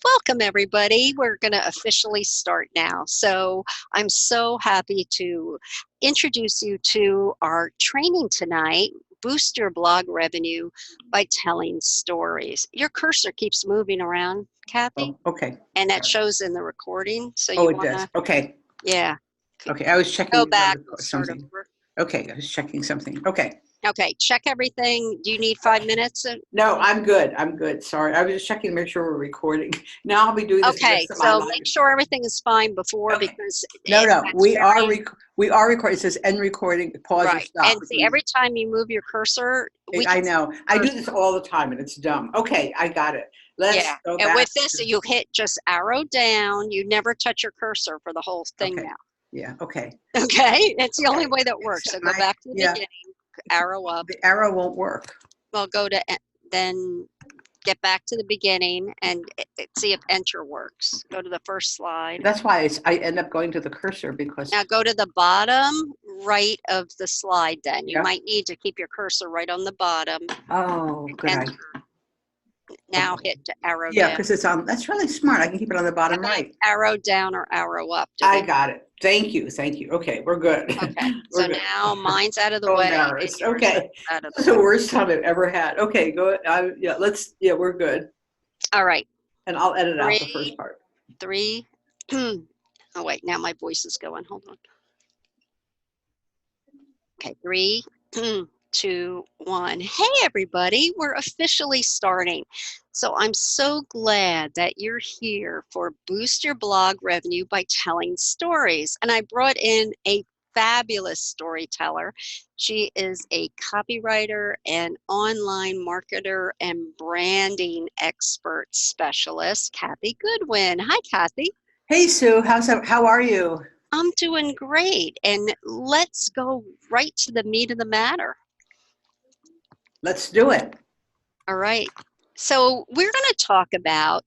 Welcome, everybody. We're going to officially start now. So I'm so happy to introduce you to our training tonight, Boost Your Blog Revenue by Telling Stories. Your cursor keeps moving around, Kathy, Oh, okay. and that shows in the recording. So Oh, you it want does. to, Okay. yeah, Okay. I was go checking back and start something. over. Okay. I was checking something. Okay. Okay, check everything. Do you need 5 minutes? No, I'm good. I'm good. Sorry. I was just checking to make sure we're recording. Now I'll be doing this the Okay, rest of my so life. make sure everything is fine before Okay. because No, no. that's We are very recording. It says end recording, pause or right. stop. And see, every time you move your cursor, we I can see know. I your do cursor. this all the time and it's dumb. Okay, I got it. Let's Yeah. go And back. with this, you hit just arrow down. You never touch your cursor for the whole thing Okay. now. Yeah. Okay. Okay. It's the only Okay. way that works. So Except go back to the yeah, beginning, arrow up. the arrow won't work. Well, go to then get back to the beginning and see if enter works. Go to the first slide. That's why I end up going to the cursor because Now go to the bottom right of the slide then. You yeah. might need to keep your cursor right on the bottom. Oh, good Enter. idea. Now Okay. hit arrow Yeah, down. because it's on. That's really smart. I can keep it on the bottom And then right. arrow down or arrow up. I got it. Thank you. Thank you. Okay, we're good. Okay, We're so good. now mine's out of the So way and embarrassed. yours is Okay, out of this the is the way. worst time I've ever had. Okay, go. Yeah, let's. Yeah, we're good. All right, And I'll edit out the first 3, part. 3. Oh wait, now my voice is going. Hold on. Okay, 3, 2, 1. Hey everybody, we're officially starting. So I'm so glad that you're here for Boost Your Blog Revenue by Telling Stories. And I brought in a fabulous storyteller. She is a copywriter and online marketer and branding expert specialist, Cathy Goodwin. Hi, Cathy. Hey Sue, how are you? I'm doing great. And let's go right to the meat of the matter. Let's do it. All right. So we're going to talk about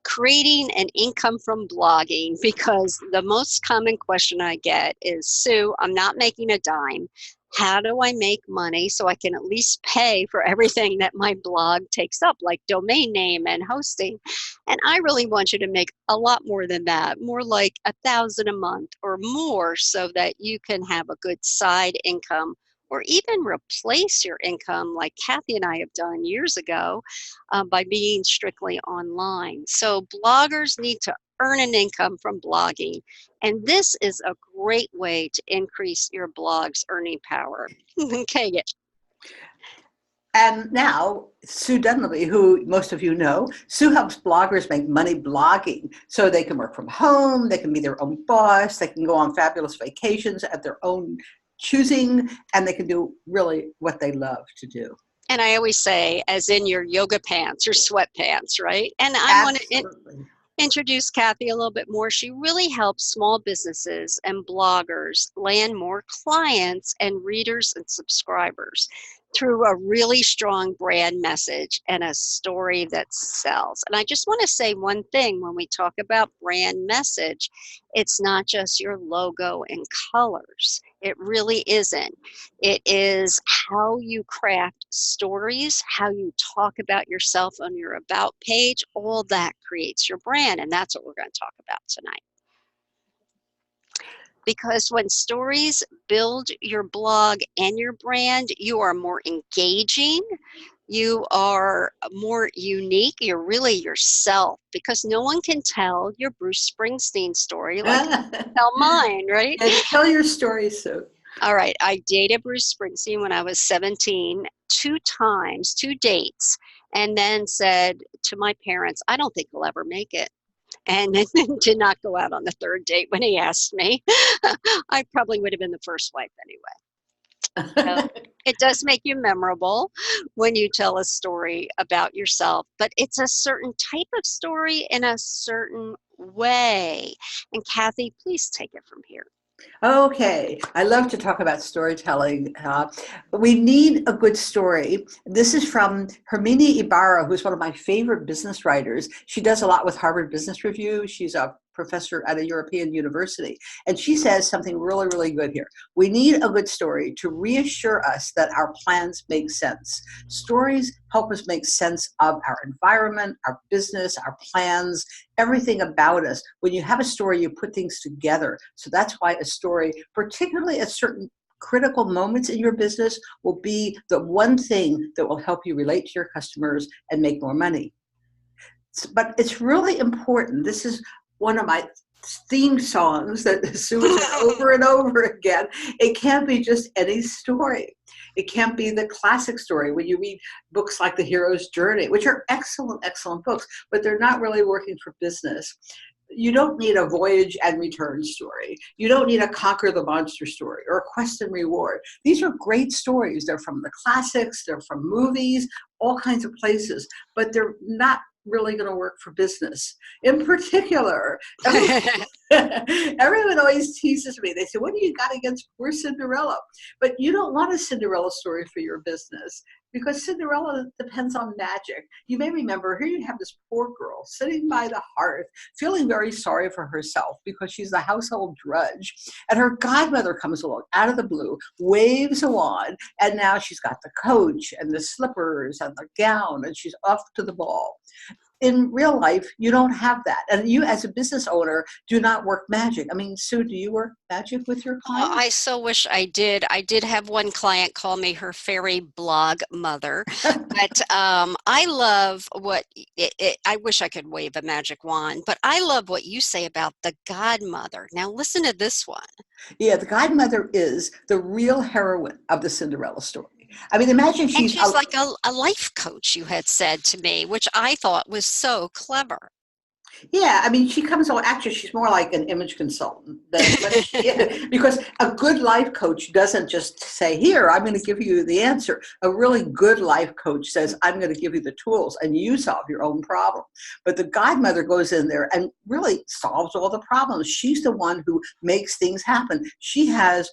creating an income from blogging because the most common question I get is, Sue, I'm not making a dime. How do I make money so I can at least pay for everything that my blog takes up, like domain name and hosting? And I really want you to make a lot more than that, more like $1,000 a month or more so that you can have a good side income or even replace your income like Cathy and I have done years ago by being strictly online. So bloggers need to earn an income from blogging. And this is a great way to increase your blog's earning power. Okay. And now, Sue Dunlevie, who most of you know, Sue helps bloggers make money blogging so they can work from home, they can be their own boss, they can go on fabulous vacations at their own choosing, and they can do really what they love to do. And I always say, as in your yoga pants or sweatpants, right? And I want to introduce Cathy a little bit more. She really helps small businesses and bloggers land more clients and readers and subscribers through a really strong brand message and a story that sells. And I just want to say one thing when we talk about brand message, it's not just your logo and colors. It really isn't. It is how you craft stories, how you talk about yourself on your about page. All that creates your brand, and that's what we're going to talk about tonight. Because when stories build your blog and your brand, you are more engaging, you are more unique, you're really yourself, because no one can tell your Bruce Springsteen story like I can tell mine, right? And tell your story, Sue. All right, I dated Bruce Springsteen when I was 17, 2 times, 2 dates, and then said to my parents, I don't think he'll ever make it. And then did not go out on the 3rd date when he asked me. I probably would have been the first wife anyway. So it does make you memorable when you tell a story about yourself, but it's a certain type of story in a certain way. And Cathy, please take it from here. Okay, I love to talk about storytelling. We need a good story. This is from Herminia Ibarra, who's one of my favorite business writers. She does a lot with Harvard Business Review. She's a professor at a European university. And she says something really, really good here. We need a good story to reassure us that our plans make sense. Stories help us make sense of our environment, our business, our plans, everything about us. When you have a story, you put things together. So that's why a story, particularly at certain critical moments in your business, will be the one thing that will help you relate to your customers and make more money. But it's really important. This is one of my theme songs that Sue has said over and over again. It can't be just any story. It can't be the classic story when you read books like The Hero's Journey, which are excellent, excellent books, but they're not really working for business. You don't need a voyage and return story. You don't need a conquer the monster story or a quest and reward. These are great stories. They're from the classics, they're from movies, all kinds of places, but they're not really going to work for business. In particular, everyone always teases me. They say, what do you got against poor Cinderella? But you don't want a Cinderella story for your business because Cinderella depends on magic. You may remember here you have this poor girl sitting by the hearth, feeling very sorry for herself because she's the household drudge. And her godmother comes along out of the blue, waves a wand, and now she's got the coach and the slippers and the gown, and she's off to the ball. In real life, you don't have that. And you as a business owner do not work magic. I mean, Sue, do you work magic with your Oh, clients? I so wish I did. I did have one client call me her fairy blog mother, but I love I wish I could wave a magic wand, but I love what you say about the godmother. Now listen to this one. Yeah, the godmother is the real heroine of the Cinderella story. I mean, imagine And she's she's like a life coach, you had said to me, which I thought was so clever. yeah, I mean, she comes on, actually, she's more like an image consultant because a good life coach doesn't just say, here, I'm going to give you the answer. A really good life coach says, I'm going to give you the tools and you solve your own problem. But the godmother goes in there and really solves all the problems. She's the one who makes things happen. She has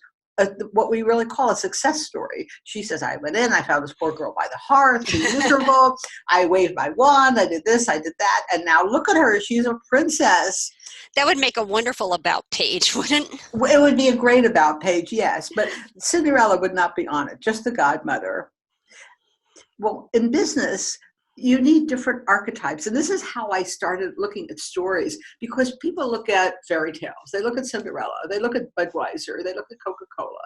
what we really call a success story. She says, I went in, I found this poor girl by the hearth, miserable. I waved my wand, I did this, I did that, and now look at her, she's a princess. That would make a wonderful about page, wouldn't it? It would be a great about page, yes, but Cinderella would not be on it, just the godmother. Well, in business, you need different archetypes. And this is how I started looking at stories, because people look at fairy tales. They look at Cinderella. They look at Budweiser. They look at Coca-Cola.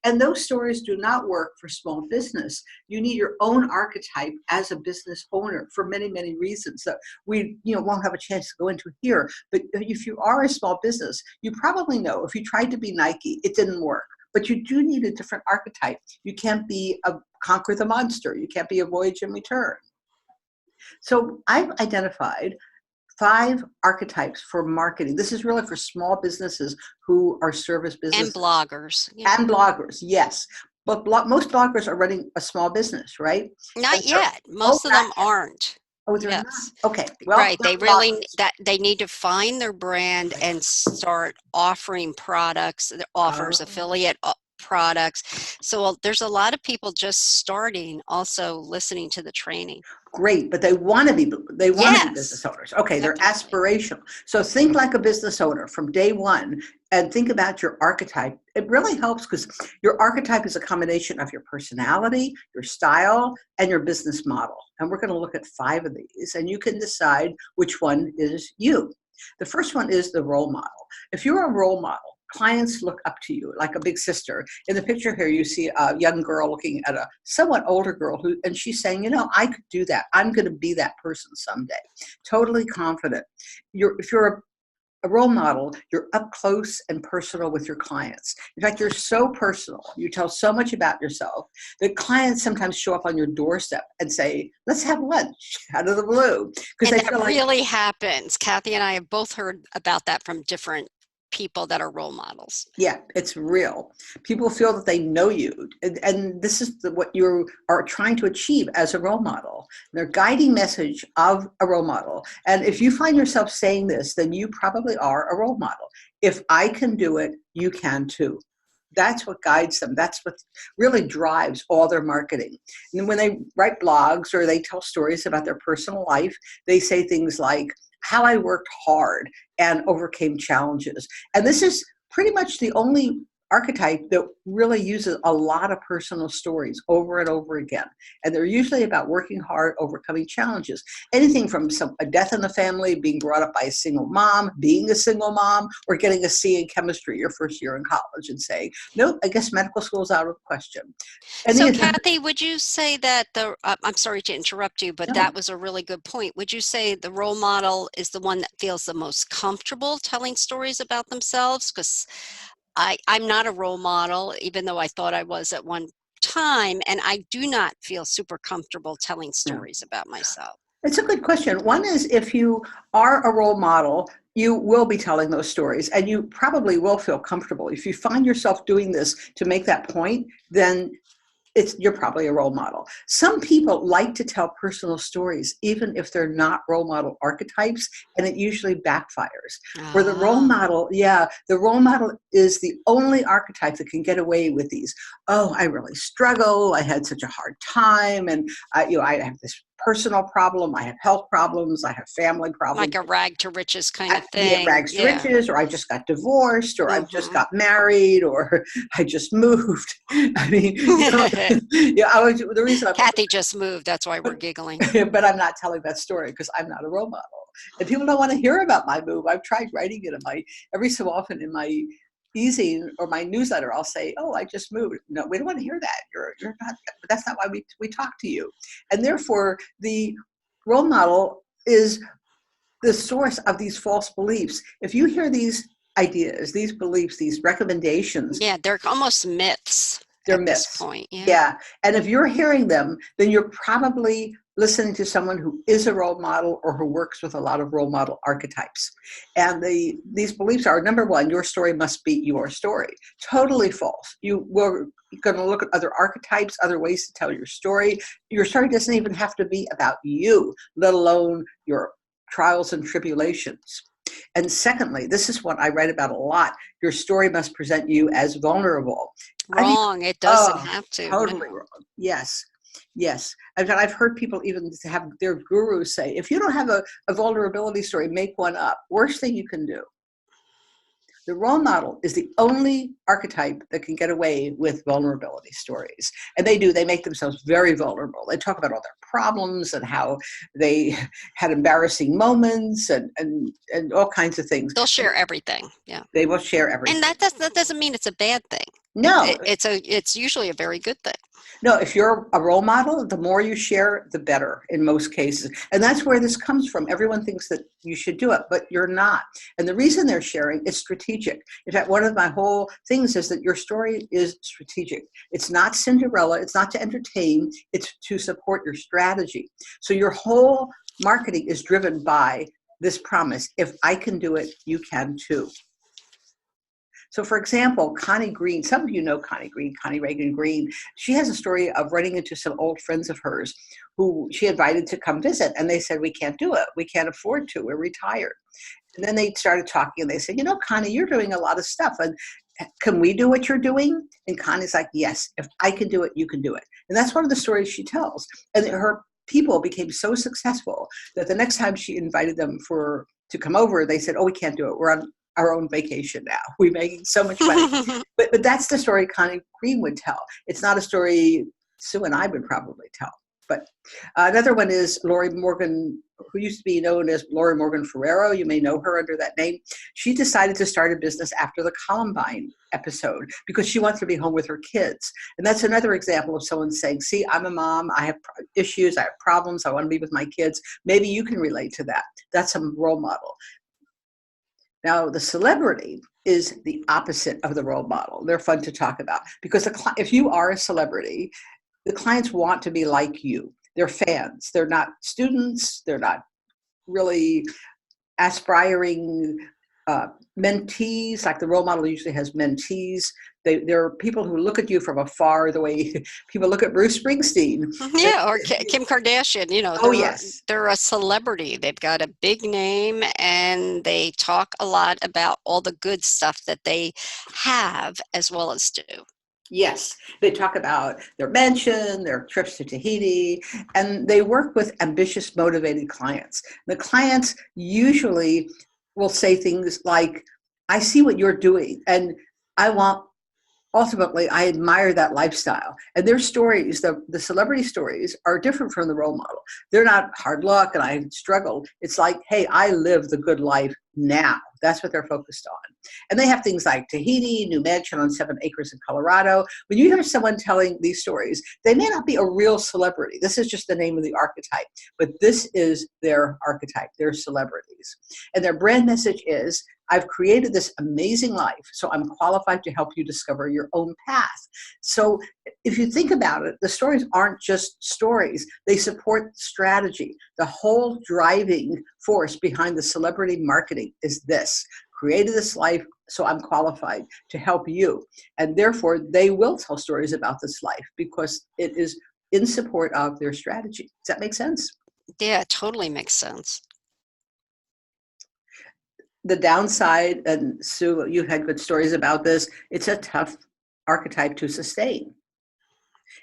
And those stories do not work for small business. You need your own archetype as a business owner for many, many reasons that we won't have a chance to go into here. But if you are a small business, you probably know if you tried to be Nike, it didn't work. But you do need a different archetype. You can't be a conquer the monster. You can't be a voyage and return. So I've identified 5 archetypes for marketing. This is really for small businesses who are service businesses. And bloggers. Yeah. And bloggers, yes. But most bloggers are running a small business, right? Not yet. Most of them aren't. Oh, they're Yes. not? Okay. Well, Right. They really bloggers. they need to find their brand and start offering products, offers, Oh. affiliate products. So there's a lot of people just starting, also listening to the training. Great, but they want to be Yes, business owners. Okay, they're definitely. aspirational. So think like a business owner from day one and think about your archetype. It really helps because your archetype is a combination of your personality, your style, and your business model. And we're going to look at 5 of these, and you can decide which one is you. The first one is the role model. If you're a role model, clients look up to you like a big sister. In the picture here, you see a young girl looking at a somewhat older girl and she's saying, I could do that. I'm going to be that person someday. Totally confident. If you're a role model, you're up close and personal with your clients. In fact, you're so personal. You tell so much about yourself that clients sometimes show up on your doorstep and say, let's have lunch out of the blue. Because And they that feel like, really happens. Kathy and I have both heard about that from different people that are role models. yeah, it's real. People feel that they know you. And this is what you are trying to achieve as a role model. Their guiding message of a role model. And if you find yourself saying this, then you probably are a role model. If I can do it, you can too. That's what guides them. That's what really drives all their marketing. And when they write blogs or they tell stories about their personal life, they say things like, how I worked hard and overcame challenges. And this is pretty much the only archetype that really uses a lot of personal stories over and over again. And they're usually about working hard, overcoming challenges. Anything from a death in the family, being brought up by a single mom, being a single mom, or getting a C in chemistry your first year in college and saying, nope, I guess medical school is out of the question. And So, Cathy, would you say that I'm sorry to interrupt you, but No. that was a really good point. Would you say the role model is the one that feels the most comfortable telling stories about themselves? Because I'm not a role model, even though I thought I was at one time, and I do not feel super comfortable telling stories about myself. It's a good question. One is, if you are a role model, you will be telling those stories and you probably will feel comfortable. If you find yourself doing this to make that point, then you're probably a role model. Some people like to tell personal stories, even if they're not role model archetypes, and it usually backfires. Where the role model, the role model is the only archetype that can get away with these. Oh, I really struggle. I had such a hard time, and I have this personal problem. I have health problems. I have family problems. Like a rag to riches kind of thing. Yeah, rags to riches, or I just got divorced, or I've just got married, or I just moved. I mean, the reason Cathy just moved. That's why we're giggling. But I'm not telling that story because I'm not a role model, and people don't want to hear about my move. I've tried writing it every so often in my e-zine or my newsletter. I'll say, "Oh, I just moved." No, we don't want to hear that. You're not. But that's not why we talk to you, and therefore the role model is the source of these false beliefs. If you hear these ideas, these beliefs, these recommendations, they're almost myths. They're myths. This point. Yeah. And if you're hearing them, then you're probably listening to someone who is a role model or who works with a lot of role model archetypes. And these beliefs are, number one, your story must be your story. Totally false. You're going to look at other archetypes, other ways to tell your story. Your story doesn't even have to be about you, let alone your trials and tribulations. And secondly, this is what I write about a lot. Your story must present you as vulnerable. Wrong. It doesn't have to. Totally wrong. Yes. I've heard people even have their gurus say, if you don't have a vulnerability story, make one up. Worst thing you can do. The role model is the only archetype that can get away with vulnerability stories. And they make themselves very vulnerable. They talk about all their problems and how they had embarrassing moments and all kinds of things. They'll share everything. Yeah. They will share everything. And that doesn't mean it's a bad thing. No. It's usually a very good thing. No, if you're a role model, the more you share, the better in most cases. And that's where this comes from. Everyone thinks that you should do it, but you're not. And the reason they're sharing is strategic. In fact, one of my whole things is that your story is strategic. It's not Cinderella. It's not to entertain. It's to support your strategy. So your whole marketing is driven by this promise. If I can do it, you can too. So, for example, Connie Green, some of you know Connie Green, Connie Reagan Green. She has a story of running into some old friends of hers who she invited to come visit. And they said, we can't do it. We can't afford to. We're retired. And then they started talking and they said, Connie, you're doing a lot of stuff. And can we do what you're doing? And Connie's like, yes, if I can do it, you can do it. And that's one of the stories she tells. And her people became so successful that the next time she invited them to come over, they said, oh, we can't do it. We're on our own vacation now. We're making so much money. but that's the story Connie Green would tell. It's not a story Sue and I would probably tell. But another one is Lori Morgan, who used to be known as Lori Morgan Ferrero. You may know her under that name. She decided to start a business after the Columbine episode because she wants to be home with her kids. And that's another example of someone saying, see, I'm a mom. I have issues. I have problems. I want to be with my kids. Maybe you can relate to that. That's a role model. Now, the celebrity is the opposite of the role model. They're fun to talk about because if you are a celebrity, the clients want to be like you. They're fans. They're not students. They're not really aspiring mentees, like the role model usually has mentees. They're people who look at you from afar the way people look at Bruce Springsteen. Yeah, or Kim Kardashian, Yes. They're a celebrity. They've got a big name and they talk a lot about all the good stuff that they have as well as do. Yes, they talk about their mansion, their trips to Tahiti, and they work with ambitious, motivated clients. The clients usually will say things like, I see what you're doing, and I want ultimately, I admire that lifestyle. And their stories, the celebrity stories, are different from the role model. They're not hard luck and I struggled. It's like, hey, I live the good life now. That's what they're focused on. And they have things like Tahiti, new mansion on 7 acres in Colorado. When you hear someone telling these stories, they may not be a real celebrity. This is just the name of the archetype, but this is their archetype, their celebrities. And their brand message is, I've created this amazing life, so I'm qualified to help you discover your own path. So if you think about it, the stories aren't just stories. They support strategy. The whole driving force behind the celebrity marketing is this: created this life, so I'm qualified to help you. And therefore, they will tell stories about this life because it is in support of their strategy. Does that make sense? Yeah, it totally makes sense. The downside, and Sue, you had good stories about this, it's a tough archetype to sustain.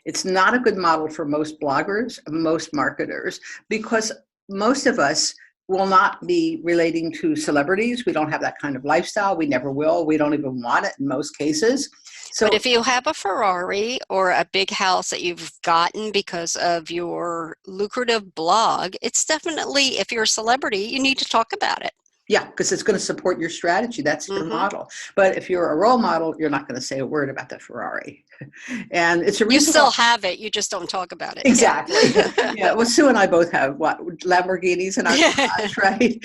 It's not a good model for most bloggers, most marketers, because most of us will not be relating to celebrities. We don't have that kind of lifestyle. We never will. We don't even want it in most cases. But So if you have a Ferrari or a big house that you've gotten because of your lucrative blog, it's definitely, if you're a celebrity, you need to talk about it. yeah, because it's going to support your strategy. That's your Hmm. model. But if you're a role model, you're not going to say a word about the Ferrari. And it's a You reason still why. have it, you just don't talk about it. Yeah. Exactly. Yeah. Well, Sue and I both have what, Lamborghinis in our Yeah. garage, right?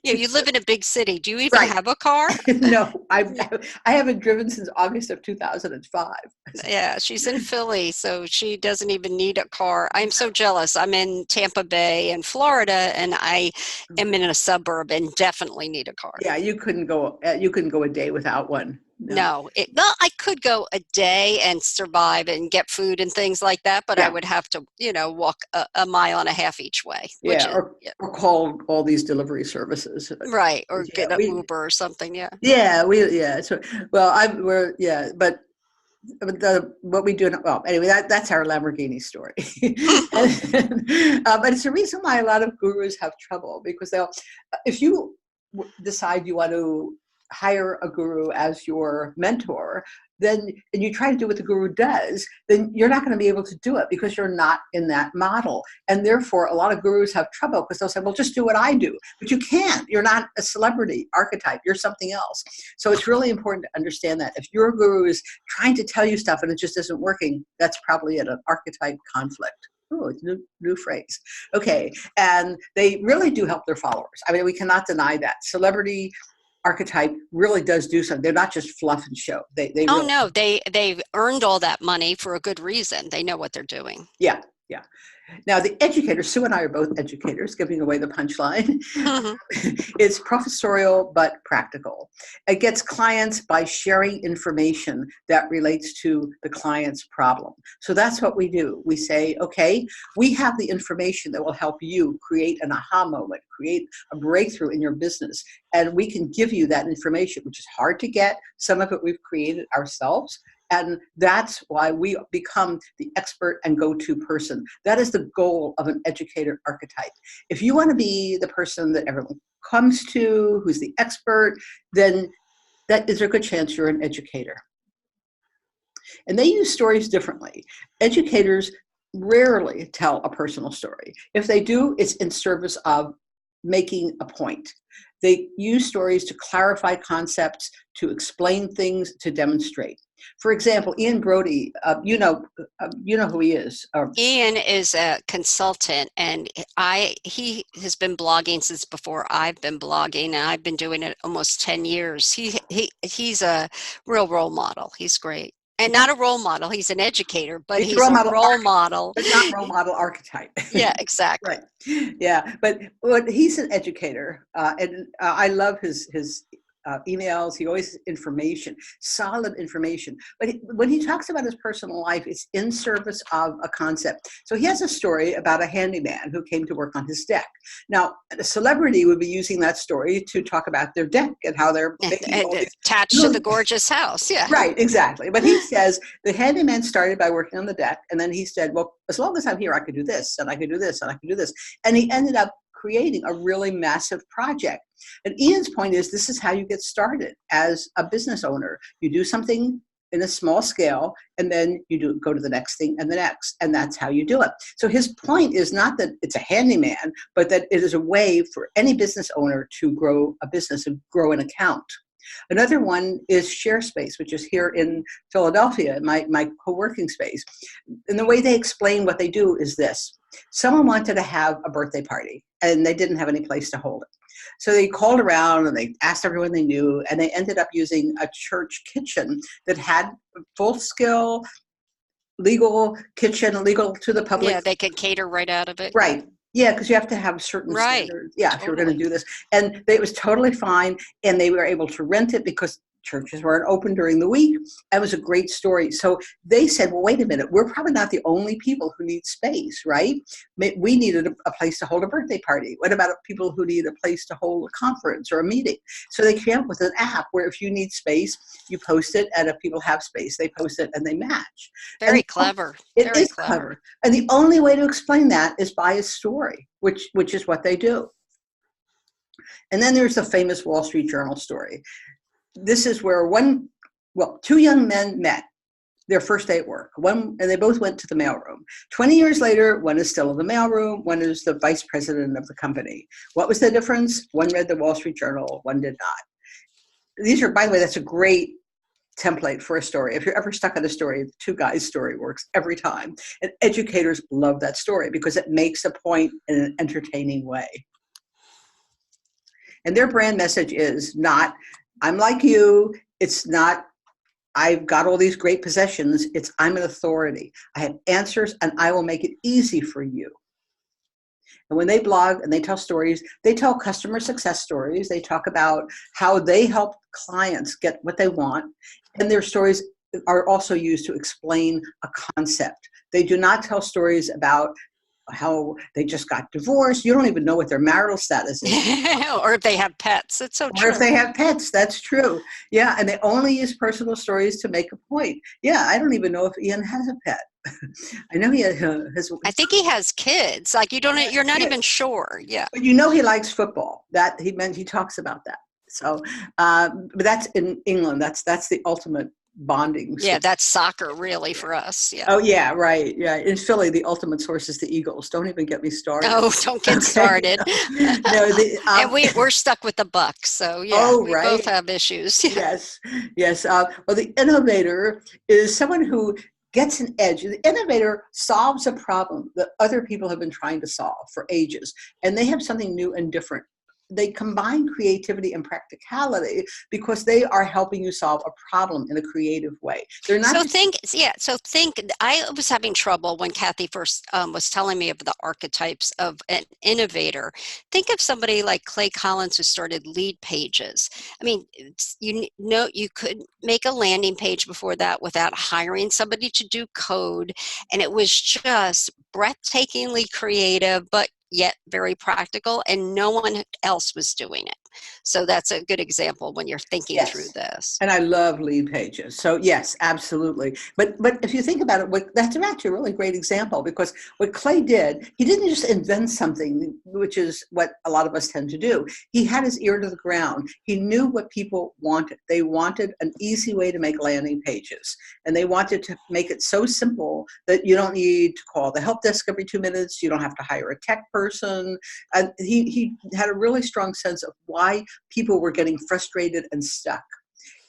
Yeah, you live in a big city. Do you even Right. have a car? No, I haven't driven since August of 2005. Yeah, she's in Philly, so she doesn't even need a car. I'm so jealous. I'm in Tampa Bay in Florida, and I am in a suburb and definitely need a car. Yeah, you couldn't go a day without one. No. No, well, I could go a day and survive and get food and things like that, but I Yeah. would have to, walk a mile and a half each way, which Yeah. is, yeah, Or call all these delivery services. right, or Yeah. get an Uber or something. Yeah. Yeah. So, well, yeah, but what we do, well, anyway, that's our Lamborghini story. But it's a reason why a lot of gurus have trouble, because if you decide you want to hire a guru as your mentor, then, and you try to do what the guru does, then you're not going to be able to do it because you're not in that model. And therefore, a lot of gurus have trouble because they'll say, well, just do what I do. But you can't. You're not a celebrity archetype. You're something else. So it's really important to understand that if your guru is trying to tell you stuff and it just isn't working, that's probably an archetype conflict. Oh, it's a new phrase. Okay. And they really do help their followers. I mean, we cannot deny that. Celebrity archetype really does do something. They're not just fluff and show. They Oh really, no, they've earned all that money for a good reason. They know what they're doing. yeah, yeah. Now, the educator, Sue and I are both educators, giving away the punchline. It's professorial but practical. It gets clients by sharing information that relates to the client's problem. So that's what we do. We say, okay, we have the information that will help you create an aha moment, create a breakthrough in your business. And we can give you that information, which is hard to get. Some of it we've created ourselves. And that's why we become the expert and go-to person. That is the goal of an educator archetype. If you want to be the person that everyone comes to, who's the expert, then that is a good chance you're an educator. And they use stories differently. Educators rarely tell a personal story. If they do, it's in service of making a point. They use stories to clarify concepts, to explain things, to demonstrate. For example, Ian Brody, you know who he is. Ian is a consultant, and he has been blogging since before I've been blogging, and I've been doing it almost 10 years. He's a real role model. He's great. And not a role model, he's an educator, but It's a he's role a model, role model. but not role model archetype. Yeah, exactly. Right. Yeah, but he's an educator, and I love his emails. He always information, solid information. But when he talks about his personal life, it's in service of a concept. So he has a story about a handyman who came to work on his deck. Now, a celebrity would be using that story to talk about their deck and how they're making all these attached to the gorgeous house. Yeah. Right, exactly. But he says the handyman started by working on the deck, and then he said, well, as long as I'm here, I could do this, and I could do this, and I could do this. And he ended up creating a really massive project. And Ian's point is, this is how you get started as a business owner. You do something in a small scale, and then you go to the next thing and the next, and that's how you do it. So his point is not that it's a handyman, but that it is a way for any business owner to grow a business and grow an account. Another one is ShareSpace, which is here in Philadelphia, my co-working space. And the way they explain what they do is this. Someone wanted to have a birthday party, and they didn't have any place to hold it. So they called around, and they asked everyone they knew, and they ended up using a church kitchen that had full-scale legal kitchen, legal to the public. Yeah, they could cater right out of it. Right. Yeah, because you have to have certain standards. Yeah, totally. If you were going to do this. And it was totally fine, and they were able to rent it because churches weren't open during the week. It was a great story. So they said, well, wait a minute, we're probably not the only people who need space, right? We needed a place to hold a birthday party. What about people who need a place to hold a conference or a meeting? So they came up with an app where if you need space, you post it, and if people have space, they post it and they match. Very clever. It is clever. And the only way to explain that is by a story, which is what they do. And then there's the famous Wall Street Journal story. This is where two young men met their first day at work. And they both went to the mailroom. 20 years later, one is still in the mailroom, one is the vice president of the company. What was the difference? One read the Wall Street Journal, one did not. These are, by the way, that's a great template for a story. If you're ever stuck on a story, the two guys story works every time. And educators love that story because it makes a point in an entertaining way. And their brand message is not, I'm like you. It's not, I've got all these great possessions. It's, I'm an authority. I have answers, and I will make it easy for you. And when they blog and they tell stories, they tell customer success stories. They talk about how they help clients get what they want. And their stories are also used to explain a concept. They do not tell stories about how they just got divorced. You don't even know what their marital status is. Or if they have pets. It's so true. Or if they have pets, that's true. Yeah, and they only use personal stories to make a point. Yeah, I don't even know if Ian has a pet. I know he has. I think he has kids. Like you're not even sure. Yeah. But you know he likes football. That he talks about that. So, but that's in England. That's the ultimate bonding. Yeah, that's soccer really for us. Yeah. Oh yeah, right. Yeah, in Philly, the ultimate source is the Eagles. Don't even get me started. Oh, don't get started. No, and we're stuck with the Bucks. So yeah, we both have issues. Yes. Well, the innovator is someone who gets an edge. The innovator solves a problem that other people have been trying to solve for ages, and they have something new and different. They combine creativity and practicality because they are helping you solve a problem in a creative way. They're not. I was having trouble when Cathy first was telling me of the archetypes of an innovator. Think of somebody like Clay Collins who started Lead Pages. I mean, you could make a landing page before that without hiring somebody to do code, and it was just breathtakingly creative, but yet very practical, and no one else was doing it. So that's a good example when you're thinking through this. And I love Lead Pages. So yes, absolutely. But if you think about it, that's actually a really great example, because what Clay did, he didn't just invent something, which is what a lot of us tend to do. He had his ear to the ground. He knew what people wanted. They wanted an easy way to make landing pages. And they wanted to make it so simple that you don't need to call the help desk every 2 minutes. You don't have to hire a tech person. And he had a really strong sense of why people were getting frustrated and stuck.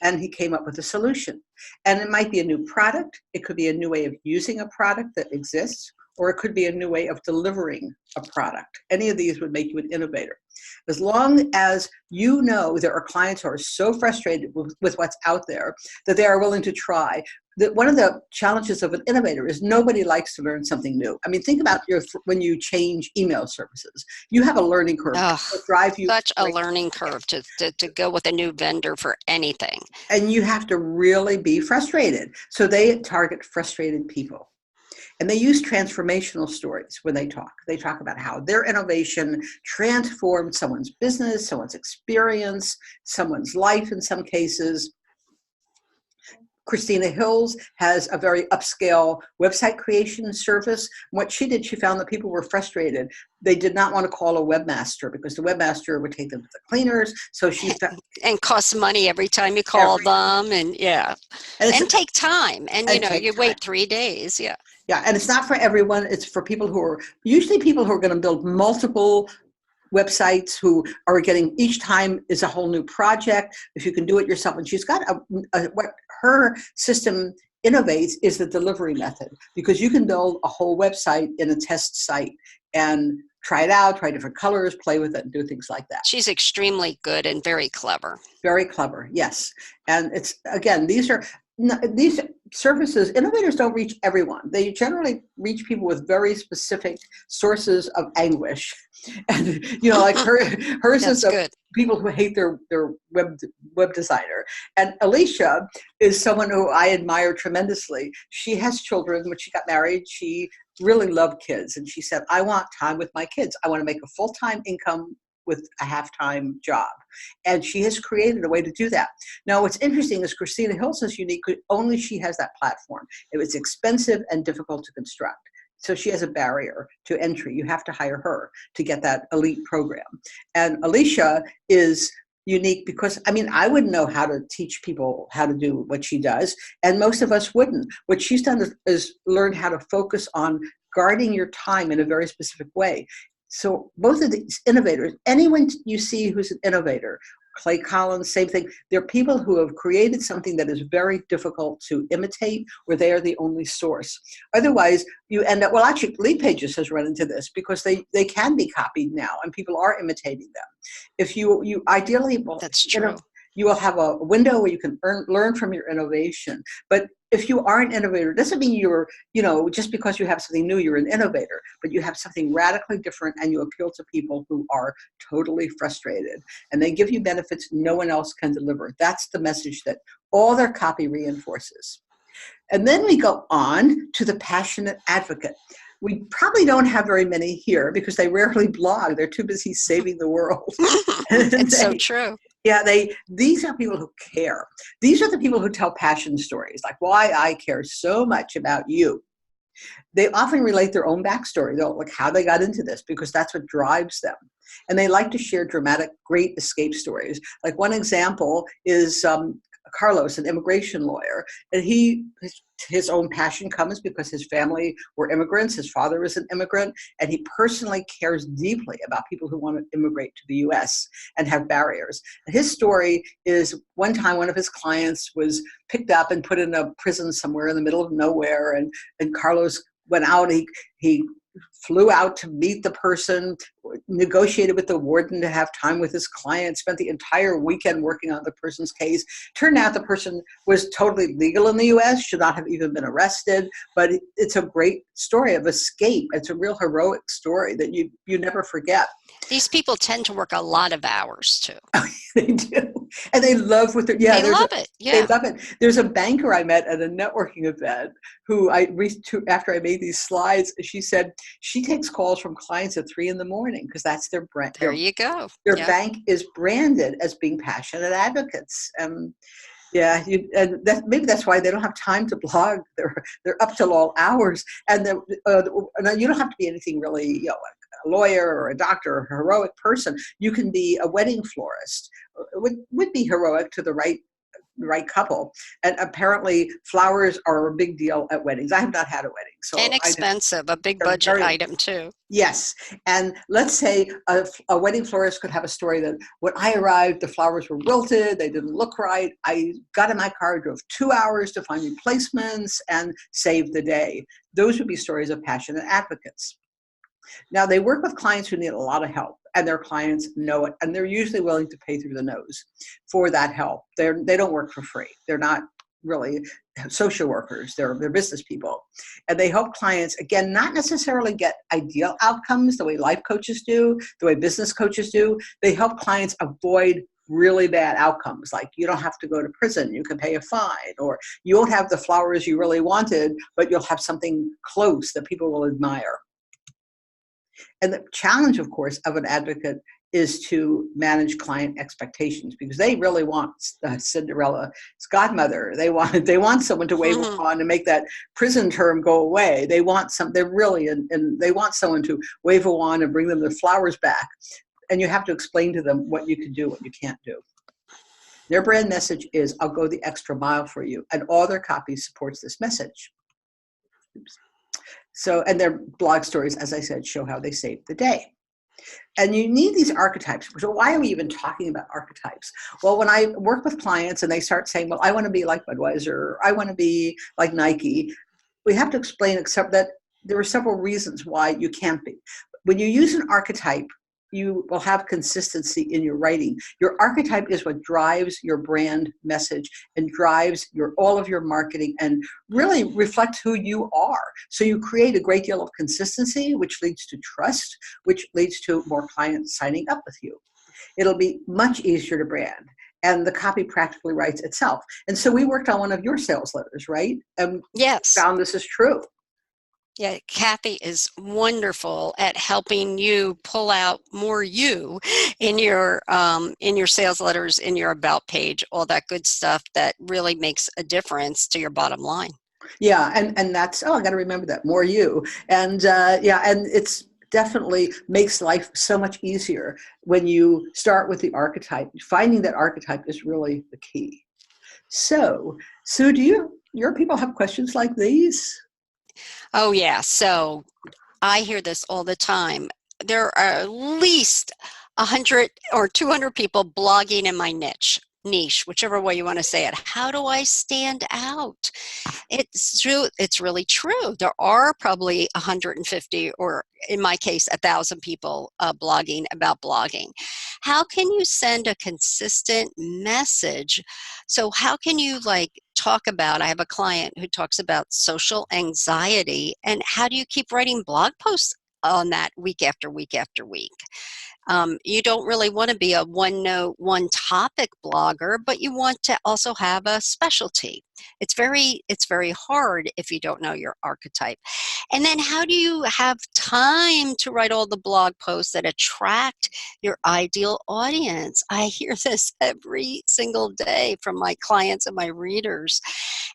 And he came up with a solution. And it might be a new product. It could be a new way of using a product that exists, or it could be a new way of delivering a product. Any of these would make you an innovator. As long as you know there are clients who are so frustrated with what's out there that they are willing to try. That one of the challenges of an innovator is nobody likes to learn something new. I mean, think about when you change email services. You have a learning curve Oh, that drive you such a crazy. learning curve to go with a new vendor for anything. And you have to really be frustrated. So they target frustrated people. And they use transformational stories when they talk. They talk about how their innovation transformed someone's business, someone's experience, someone's life in some cases. Christina Hills has a very upscale website creation service. What she did, she found that people were frustrated. They did not want to call a webmaster because the webmaster would take them to the cleaners. So she found, and costs money every time you call them, and and take time. And you wait 3 days. Yeah. Yeah, and it's not for everyone. It's for people who are usually people who are going to build multiple websites, who are getting each time is a whole new project. If you can do it yourself, and she's got what her system innovates is the delivery method, because you can build a whole website in a test site and try it out, try different colors, play with it, and do things like that. She's extremely good and very clever. Very clever, yes. And it's, again, these services, innovators don't reach everyone. They generally reach people with very specific sources of anguish. And, like hers is people who hate their web designer. And Alicia is someone who I admire tremendously. She has children. When she got married, she really loved kids. And she said, I want time with my kids. I want to make a full-time income with a half-time job. And she has created a way to do that. Now, what's interesting is Christina Hills is unique. Only she has that platform. It was expensive and difficult to construct. So she has a barrier to entry. You have to hire her to get that elite program. And Alicia is unique because, I wouldn't know how to teach people how to do what she does, and most of us wouldn't. What she's done is learn how to focus on guarding your time in a very specific way. So both of these innovators, anyone you see who's an innovator, Clay Collins, same thing. They're people who have created something that is very difficult to imitate, where they are the only source. Otherwise, you end up, well, actually, Lead Pages has run into this because they can be copied now, and people are imitating them. If you ideally, well, that's true. You will have a window where you can learn from your innovation. But if you are an innovator, it doesn't mean you're, just because you have something new, you're an innovator, but you have something radically different and you appeal to people who are totally frustrated. And they give you benefits no one else can deliver. That's the message that all their copy reinforces. And then we go on to the passionate advocate. We probably don't have very many here because they rarely blog. They're too busy saving the world. It's so true. Yeah, these are people who care. These are the people who tell passion stories, like why I care so much about you. They often relate their own backstory, though, like how they got into this, because that's what drives them. And they like to share dramatic, great escape stories. Like one example is Carlos, an immigration lawyer, and his own passion comes because his family were immigrants. His father was an immigrant, and he personally cares deeply about people who want to immigrate to the U.S. and have barriers. And his story is one time one of his clients was picked up and put in a prison somewhere in the middle of nowhere, and Carlos went out. He flew out to meet the person, negotiated with the warden to have time with his client, spent the entire weekend working on the person's case. Turned out the person was totally legal in the U.S., should not have even been arrested, but it's a great story of escape. It's a real heroic story that you never forget. These people tend to work a lot of hours too. They do. And they love what they love it. Yeah. They love it. There's a banker I met at a networking event who after I made these slides, she said she takes calls from clients at 3 a.m. because that's their brand. There you go. Their bank is branded as being passionate advocates. Yeah, maybe that's why they don't have time to blog. They're up till all hours, and you don't have to be anything really, a lawyer or a doctor or a heroic person. You can be a wedding florist. It would be heroic to the right right couple. And apparently flowers are a big deal at weddings. I have not had a wedding, so Inexpensive, a big they're budget very, item too. yes. And let's say a wedding florist could have a story that when I arrived, the flowers were wilted, they didn't look right. I got in my car, drove 2 hours to find replacements and saved the day. Those would be stories of passionate advocates. Now, they work with clients who need a lot of help, and their clients know it, and they're usually willing to pay through the nose for that help. They don't work for free. They're not really social workers. They're business people. And they help clients, again, not necessarily get ideal outcomes the way life coaches do, the way business coaches do. They help clients avoid really bad outcomes, like you don't have to go to prison, you can pay a fine, or you won't have the flowers you really wanted, but you'll have something close that people will admire. And the challenge, of course, of an advocate is to manage client expectations, because they really want Cinderella's godmother. They want someone to wave a wand and make that prison term go away. They want and they want someone to wave a wand and bring them the flowers back. And you have to explain to them what you can do, what you can't do. Their brand message is, I'll go the extra mile for you. And all their copy supports this message. Oops. So, and their blog stories, as I said, show how they saved the day. And you need these archetypes. So why are we even talking about archetypes? Well, when I work with clients and they start saying, well, I want to be like Budweiser, or I want to be like Nike, we have to explain, except that there are several reasons why you can't be. When you use an archetype, you will have consistency in your writing. Your archetype is what drives your brand message and drives all of your marketing and really reflects who you are. So you create a great deal of consistency, which leads to trust, which leads to more clients signing up with you. It'll be much easier to brand, and the copy practically writes itself. And so we worked on one of your sales letters, right? And Yes. found this is true. Yeah, Cathy is wonderful at helping you pull out more you in your sales letters, in your about page, all that good stuff that really makes a difference to your bottom line. Yeah, and that's, I got to remember that, more you. And and it's definitely makes life so much easier when you start with the archetype. Finding that archetype is really the key. So, Sue, do your people have questions like these? Oh yeah, so I hear this all the time. There are at least 100 or 200 people blogging in my niche, whichever way you want to say it. How do I stand out? It's true. It's really true. There are probably 150, or in my case, 1,000 people blogging about blogging. How can you send a consistent message? So how can you talk about, I have a client who talks about social anxiety, and how do you keep writing blog posts on that week after week after week? You don't really want to be a one-note, one-topic blogger, but you want to also have a specialty. It's very hard if you don't know your archetype. And then how do you have time to write all the blog posts that attract your ideal audience? I hear this every single day from my clients and my readers.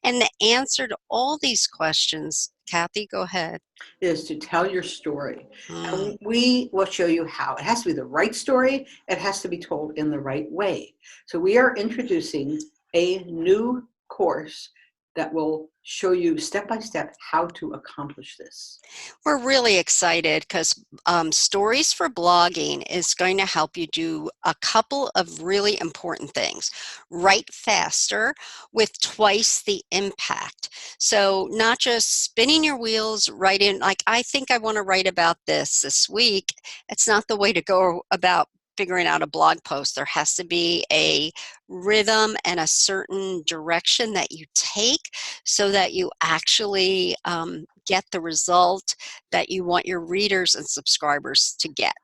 And the answer to all these questions, Cathy, go ahead. Is to tell your story. Mm. And we will show you how. It has to be the right story. It has to be told in the right way. So we are introducing a new course that will show you step by step how to accomplish this. We're really excited because Stories for Blogging is going to help you do a couple of really important things. Write faster with twice the impact. So not just spinning your wheels, writing, like, I think I want to write about this week. It's not the way to go about figuring out a blog post. There has to be a rhythm and a certain direction that you take so that you actually get the result that you want your readers and subscribers to get.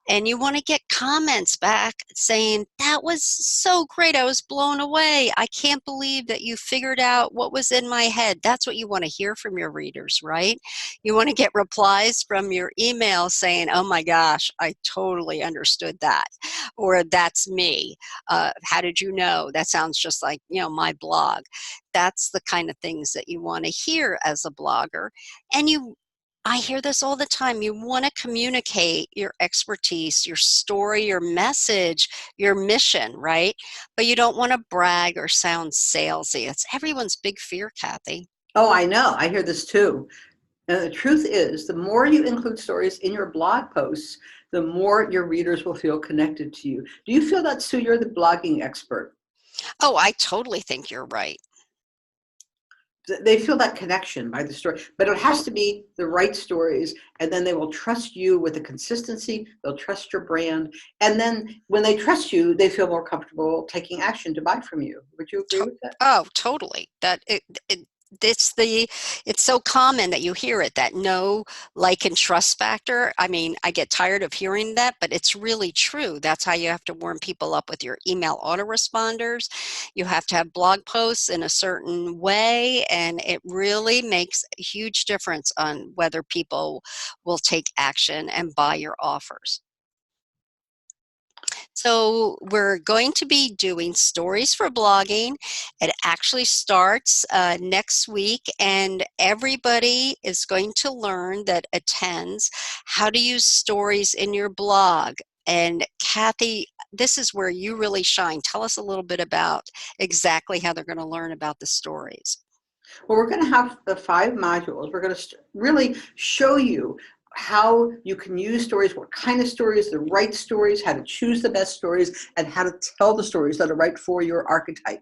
And you want to get comments back saying, that was so great, I was blown away, I can't believe that you figured out what was in my head. That's what you want to hear from your readers, right? You want to get replies from your email saying, oh my gosh, I totally understood that, or that's me. How did you know? That sounds just like, my blog. That's the kind of things that you want to hear as a blogger. And you I hear this all the time. You want to communicate your expertise, your story, your message, your mission, right? But you don't want to brag or sound salesy. It's everyone's big fear, Cathy. Oh, I know. I hear this too. And the truth is, the more you include stories in your blog posts, the more your readers will feel connected to you. Do you feel that, Sue? You're the blogging expert. Oh, I totally think you're right. They feel that connection by the story, but it has to be the right stories, and then they will trust you with the consistency. They'll trust your brand, and then when they trust you, they feel more comfortable taking action to buy from you. Would you agree To- with that? oh, totally. It's it's so common that you hear it, that no like and trust factor. I mean, I get tired of hearing that, but it's really true. That's how you have to warm people up with your email autoresponders. You have to have blog posts in a certain way, and it really makes a huge difference on whether people will take action and buy your offers. So we're going to be doing stories for blogging. It actually starts next week, and everybody is going to learn that attends how to use stories in your blog. And Cathy, this is where you really shine. Tell us a little bit about exactly how they're going to learn about the stories. Well, we're going to have the 5 modules. We're going to really show you how you can use stories, what kind of stories, the right stories, how to choose the best stories, and how to tell the stories that are right for your archetype.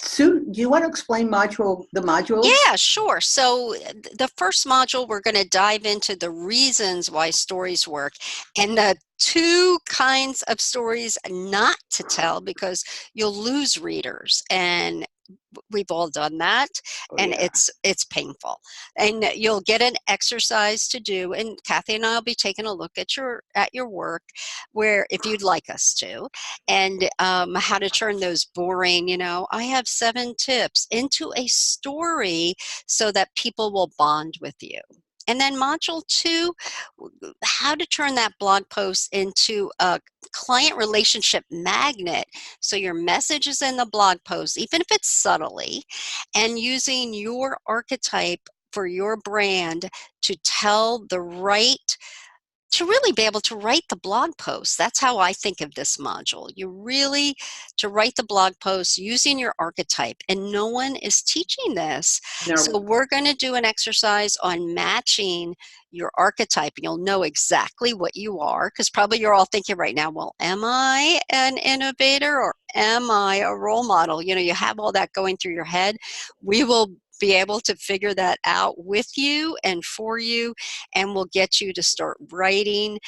Sue, do you want to explain the modules? Yeah, sure. So the first module, we're going to dive into the reasons why stories work and the two kinds of stories not to tell, because you'll lose readers, and we've all done that, Oh, and yeah. it's painful. And you'll get an exercise to do, and Cathy and I will be taking a look at your work, where if you'd like us to, and how to turn those boring, I have 7 tips into a story so that people will bond with you. And then module 2, how to turn that blog post into a client relationship magnet. So your message is in the blog post, even if it's subtly, and using your archetype for your brand to tell the right, to really be able to write the blog post. That's how I think of this module. You really, to write the blog post using your archetype, and no one is teaching this. So Now, we're going to do an exercise on matching your archetype. You'll know exactly what you are, because probably you're all thinking right now, well, am I an innovator or am I a role model? You have all that going through your head. We will be able to figure that out with you and for you, and we'll get you to start writing.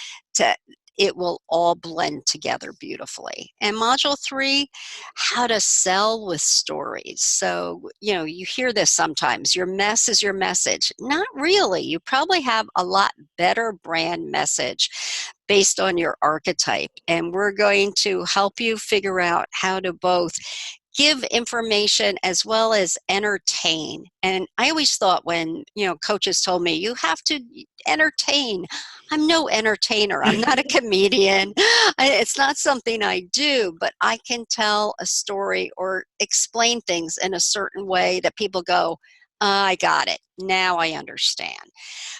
It will all blend together beautifully. And module 3, how to sell with stories. So, you hear this sometimes, your mess is your message. Not really. You probably have a lot better brand message based on your archetype. And we're going to help you figure out how to both give information as well as entertain. And I always thought, when coaches told me you have to entertain, I'm no entertainer. I'm not a comedian. It's not something I do, but I can tell a story or explain things in a certain way that people go, I got it. Now I understand.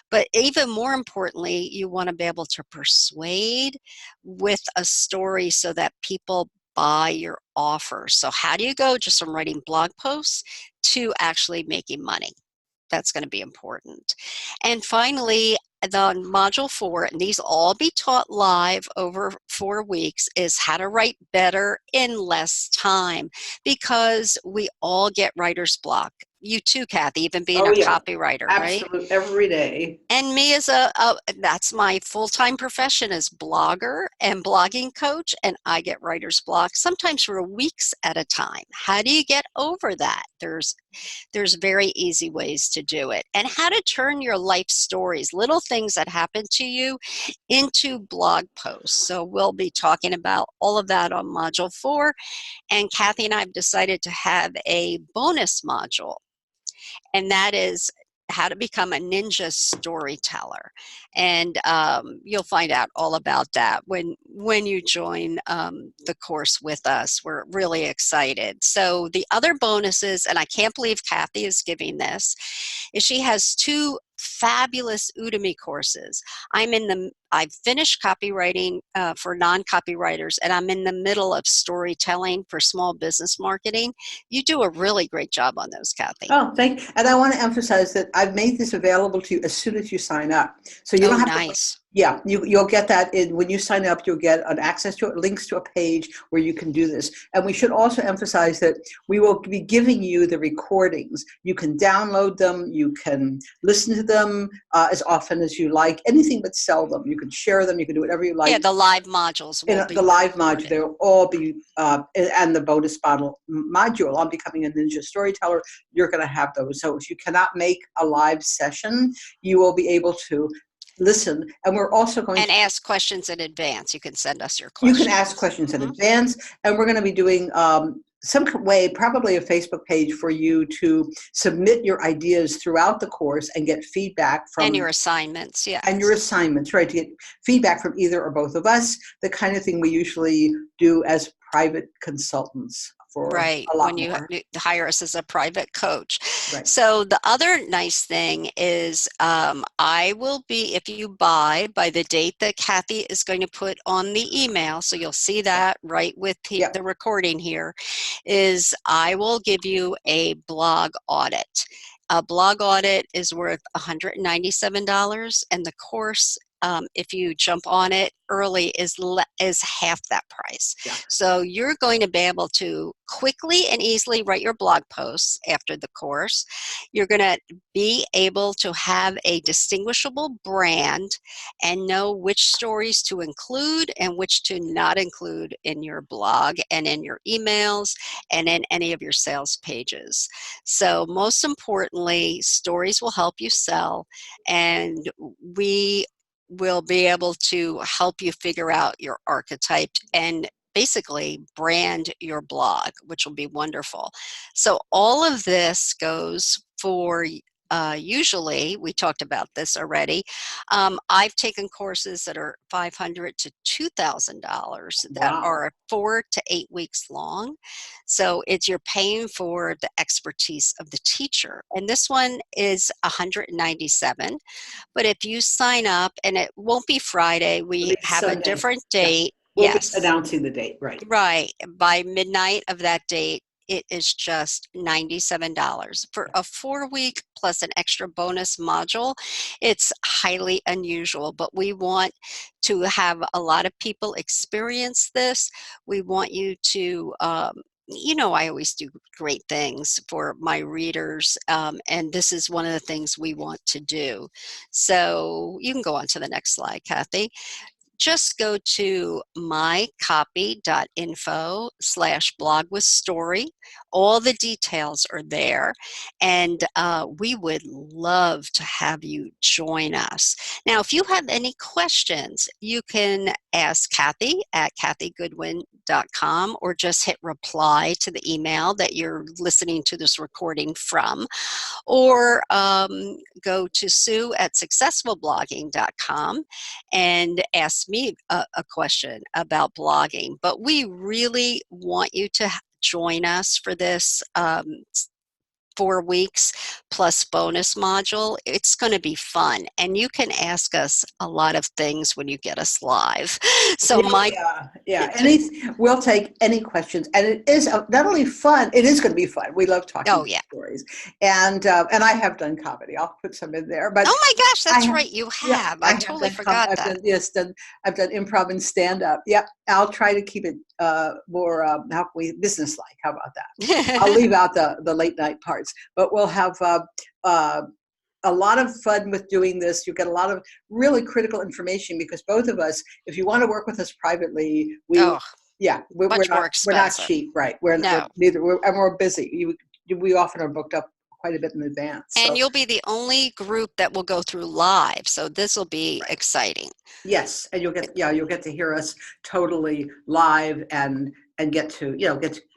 But even more importantly, you want to be able to persuade with a story so that people buy your offer. So how do you go just from writing blog posts to actually making money? That's going to be important. And finally, the module 4, and these all be taught live over 4 weeks, is how to write better in less time, because we all get writer's block. You too, Cathy, even being oh, a yeah, copywriter, right? absolutely, every day. And me as that's my full-time profession as blogger and blogging coach, and I get writer's block sometimes for weeks at a time. How do you get over that? There's very easy ways to do it. And how to turn your life stories, little things that happen to you, into blog posts. So we'll be talking about all of that on module 4. And Cathy and I have decided to have a bonus module, and that is how to become a ninja storyteller. And you'll find out all about that when you join the course with us. We're really excited. So the other bonuses, and I can't believe Cathy is giving this, is she has 2 fabulous Udemy courses. I've finished copywriting for non-copywriters, and I'm in the middle of storytelling for small business marketing. You do a really great job on those, Cathy. Oh, and I want to emphasize that I've made this available to you as soon as you sign up. So you Oh, don't have to, nice. yeah, you'll get that when you sign up. You'll get an access to links to a page where you can do this. And we should also emphasize that we will be giving you the recordings. You can download them. You can listen to them as often as you like. Anything but sell them. You can share them. You can do whatever you like. Yeah, the live modules will be the live recorded. module. They'll all be, and the bonus module on becoming a ninja storyteller. You're going to have those. So if you cannot make a live session, you will be able to listen, and we're also going to ask questions in advance. You can send us your questions. You can ask questions in advance, and we're going to be doing some way, probably a Facebook page for you to submit your ideas throughout the course and get feedback from. And your assignments, yeah. And your assignments, right, to get feedback from either or both of us, the kind of thing we usually do as private consultants. Right, when you hire us as a private coach. Right. So the other nice thing is I will be, if you buy by the date that Cathy is going to put on the email, so you'll see that right with the recording here, is I will give you a blog audit. A blog audit is worth $197, and the course, if you jump on it early, is half that price. Yeah. So you're going to be able to quickly and easily write your blog posts after the course. You're going to be able to have a distinguishable brand and know which stories to include and which to not include in your blog and in your emails and in any of your sales pages. So most importantly, stories will help you sell, and we will be able to help you figure out your archetype and basically brand your blog, which will be wonderful. So all of this goes for usually, we talked about this already. I've taken courses that are $500 to $2,000 that are 4 to 8 weeks long. So you're paying for the expertise of the teacher. And this one is $197. But if you sign up, and it won't be Friday, we have Sunday. A different date. We'll be announcing the date, right? Right. By midnight of that date, it is just $97 for a 4-week plus an extra bonus module. It's highly unusual, but we want to have a lot of people experience this. We want you to, I always do great things for my readers, and this is one of the things we want to do. So you can go on to the next slide, Cathy. Just go to mycopy.info/blogwithstory. All the details are there, and we would love to have you join us. Now, if you have any questions, you can ask Cathy at cathygoodwin.com, or just hit reply to the email that you're listening to this recording from, or go to Sue at successfulblogging.com and ask me a question about blogging. But we really want you to join us for this 4 weeks plus bonus module. It's going to be fun, and you can ask us a lot of things when you get us live. So we'll take any questions, and it is not only fun, it is going to be fun. We love talking about stories, and I have done comedy. I'll put some in there. But oh my gosh, that's right, you have. Yeah, I totally forgot that. I've done improv and stand up. Yep, I'll try to keep it more business-like. How about that? I'll leave out the late night parts, but we'll have a lot of fun with doing this. You get a lot of really critical information, because both of us, if you want to work with us privately, we're not cheap, right? We're busy. We often are booked up quite a bit in advance. And you'll be the only group that will go through live, so this will be exciting. Yes, and you'll get to hear us totally live and get to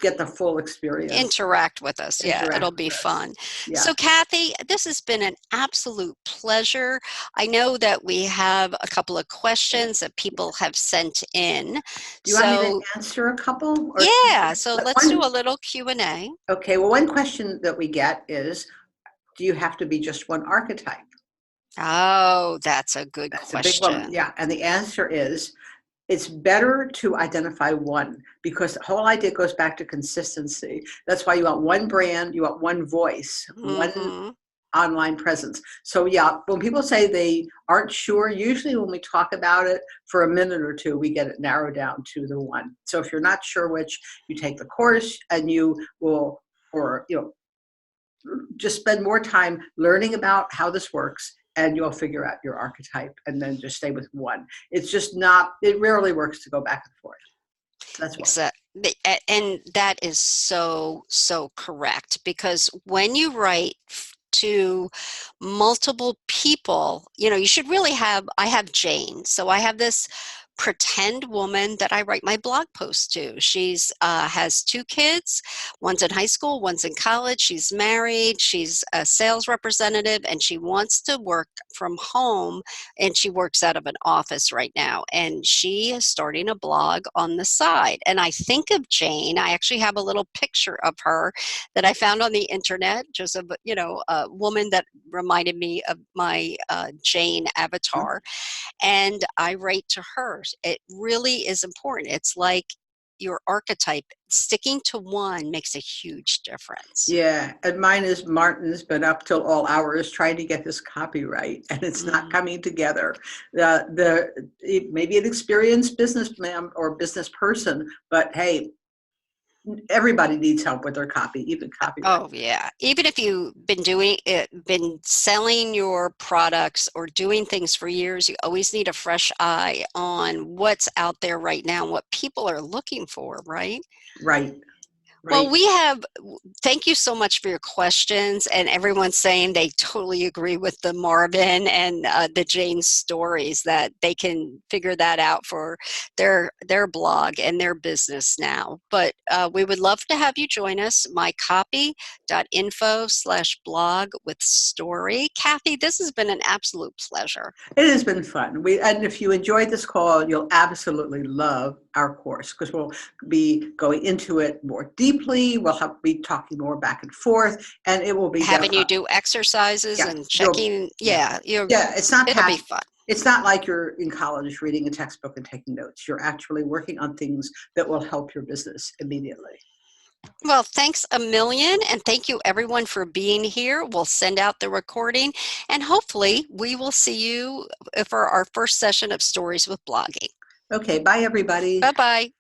get the full experience. Interact with us. It'll be fun. Yeah. So Cathy, this has been an absolute pleasure. I know that we have a couple of questions that people have sent in. Do you want me to answer a couple? So let's do a little Q&A. Okay, well, one question that we get is, do you have to be just one archetype? Oh, that's a good That's a big one. question. Yeah. And the answer is it's better to identify one because the whole idea goes back to consistency. That's why you want one brand, you want one voice, one Mm-hmm. online presence. So yeah, when people say they aren't sure, usually when we talk about it for a minute or two, we get it narrowed down to the one. So if you're not sure which, you take the course and you will, or just spend more time learning about how this works and you'll figure out your archetype and then just stay with one. It's just not, it rarely works to go back and forth. That's why. And that is so, so correct because when you write to multiple people, you should really have, I have Jane. So I have this pretend woman that I write my blog post to. She's has two kids. One's in high school, one's in college. She's married. She's a sales representative and she wants to work from home and she works out of an office right now. And she is starting a blog on the side. And I think of Jane. I actually have a little picture of her that I found on the internet, just a woman that reminded me of my Jane avatar. And I write to her. It really is important. It's like your archetype. Sticking to one makes a huge difference. Yeah, and mine is Martin's been up till all hours trying to get this copyright, and it's not Mm. coming together. It may be an experienced businessman or business person, but hey, everybody needs help with their copy, even copyright. Oh yeah. Even if you've been doing it, been selling your products or doing things for years, you always need a fresh eye on what's out there right now, what people are looking for, right? Right, Well, right. thank you so much for your questions, and everyone's saying they totally agree with the Marvin and the Jane stories, that they can figure that out for their blog and their business now. But we would love to have you join us, mycopy.info/blog with story. Cathy, this has been an absolute pleasure. It has been fun. And if you enjoyed this call, you'll absolutely love our course because we'll be going into it more deeply. Be talking more back and forth, and it will be Having you do exercises yeah, and checking, yeah, yeah, yeah. It's not it'll be past. fun. It's not like you're in college reading a textbook and taking notes. You're actually working on things that will help your business immediately. Well, thanks a million, and thank you everyone for being here. We'll send out the recording, and hopefully we will see you for our first session of Stories with Blogging. Okay, bye everybody. Bye-bye.